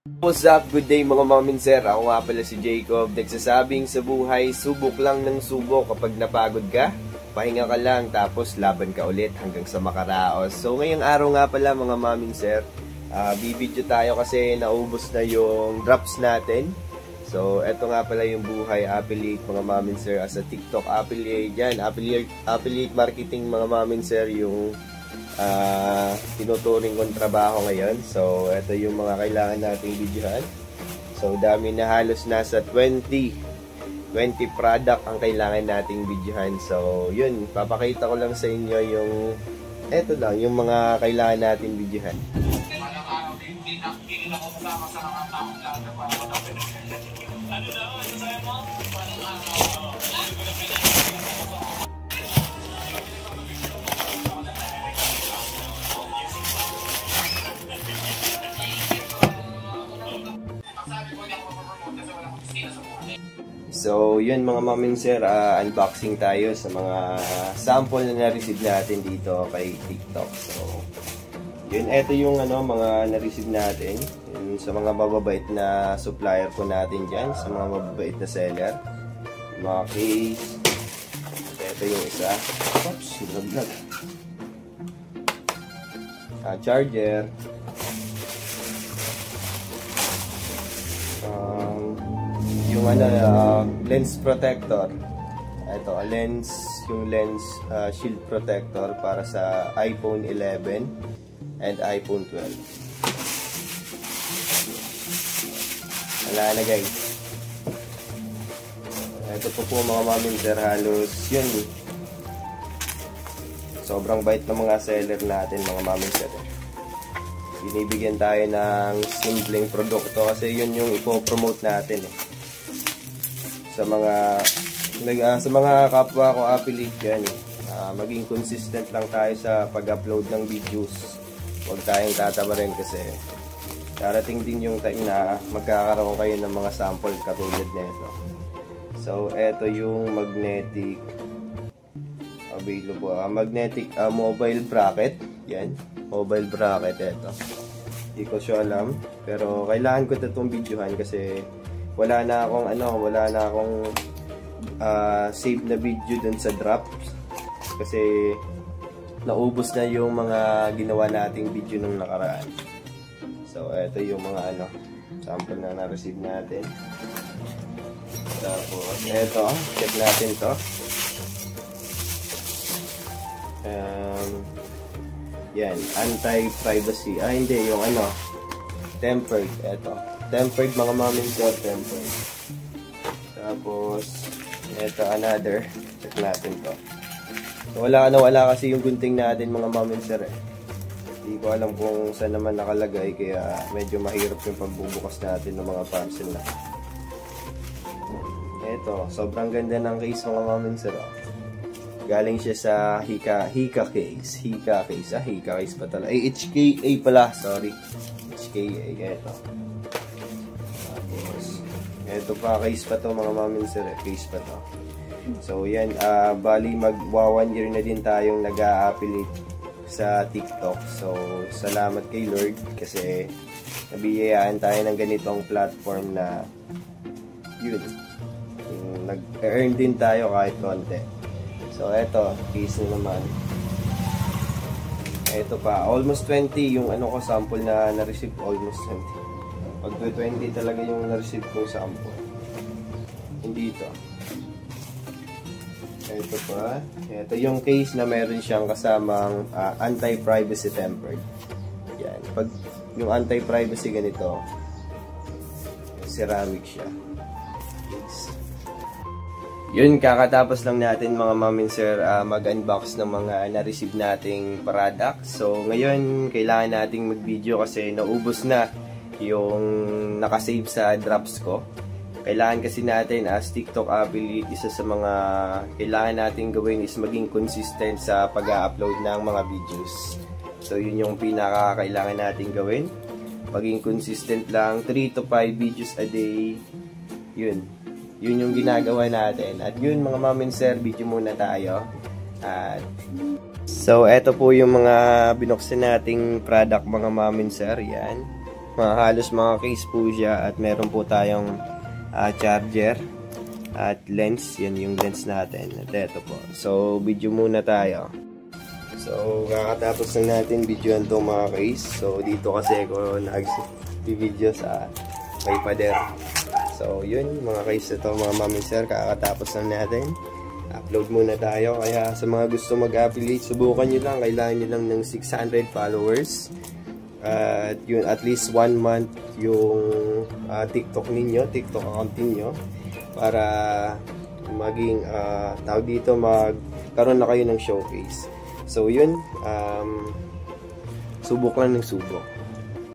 What's up? Good day mga mamin sir. Ako nga pala si Jacob. Nagsasabing sa buhay, subok lang ng subok. Kapag napagod ka, pahinga ka lang, tapos laban ka ulit hanggang sa makaraos. So ngayong araw nga pala mga mamin sir, bibidyo tayo kasi naubos na yung drops natin. So eto nga pala yung buhay affiliate mga mamin sir, as a TikTok affiliate. Yan, affiliate marketing mga mamin sir yung tinuturing kong trabaho ngayon. So ito yung mga kailangan nating videohan. So dami na, halos nasa 20 product ang kailangan nating videohan. So yun, papakita ko lang sa inyo yung eto lang, yung mga kailangan nating videohan. So yun mga mamin sir, unboxing tayo sa mga sample na na-receive natin dito kay TikTok. So yun, eto yung mga na-receive natin yun, sa mga mababait na supplier po natin dyan, sa mga mababait na seller, mga case. Eto yung isa, oops, vlog. Charger, yung lens protector. Ito, yung lens shield protector para sa iPhone 11 and iPhone 12. Wala na guys. Ito po mga mamin sir, halos yun, sobrang bait ng mga seller natin mga mamin sir. Binibigyan tayo ng simpleng produkto kasi yun yung ipo-promote natin sa mga kapwa ko affiliate yan. Maging consistent lang tayo sa pag-upload ng videos. Huwag tayong tatabarin kasi darating din yung time na magkakaroon kayo ng mga sample katulad nito. So eto yung magnetic available, magnetic mobile bracket. Yan, mobile bracket ito. Hindi ko siya alam, pero kailangan ko itong videohan kasi wala na akong save na video dun sa drops kasi naubos na yung mga ginawa nating video nung nakaraan. So eto yung mga sample na na-receive natin. Tapos eto, check natin to. Yan, anti-privacy. Hindi, yung tempered. Eto, tempered mga mamin sir, tempered. Tapos eto, another. Check natin to. So, wala kasi yung gunting natin mga mamin sir Hindi ko alam kung saan naman nakalagay, kaya medyo mahirap yung pagbubukas natin ng mga parcel na. Eto, sobrang ganda ng case mga mamin sir. Galing siya sa Hika case. Hika case pa talaga. HKA pala, sorry. HKA, eto. Tapos eto pa, case pa to mga mamin sir, case pa to. So yan, bali magwa 1 year na din tayong nag-a-affiliate sa TikTok. So salamat kay Lord kasi nabiyayaan tayo ng ganitong platform na yun, nag-earn din tayo kahit konti. So eto, case na naman. Eto pa, almost 20 yung ko sample na na-receive, almost 20. Pag 20 talaga yung na-receive ko sample. Hindi ito. Ito pa. Ito yung case na meron siyang kasamang anti-privacy tempered. Yan. Pag yung anti-privacy ganito, ceramic siya. Yes. Yun, kakatapos lang natin mga mamin sir mag-unbox ng mga na-receive nating product. So ngayon, kailangan nating mag-video kasi naubos na yung nakasave sa drops ko. Kailangan kasi natin as TikTok affiliate, isa sa mga kailangan natin gawin is maging consistent sa pag-upload ng mga videos. So yun yung pinaka-kailangan natin gawin. Maging consistent lang, 3 to 5 videos a day. Yun yung ginagawa natin. At yun mga mamin sir, video muna tayo. At so eto po yung mga binuksan nating product mga mamin sir. Yan. halos mga case po siya, at meron po tayong charger at lens. Yan yung lens natin. At eto po. So, video muna tayo. So, kakatapos na natin videoan itong mga case. So, dito kasi ako nag-video sa may pader. So, yun, mga case ito, mga mami sir, kakatapos na natin. Upload muna tayo. Kaya sa mga gusto mag-affiliate, subukan nyo lang. Kailangan nyo lang ng 600 followers. At yun, at least 1 month yung TikTok ninyo, TikTok account ninyo, para maging tawag dito, magkaroon na kayo ng showcase. So yun, subok lang ng subok.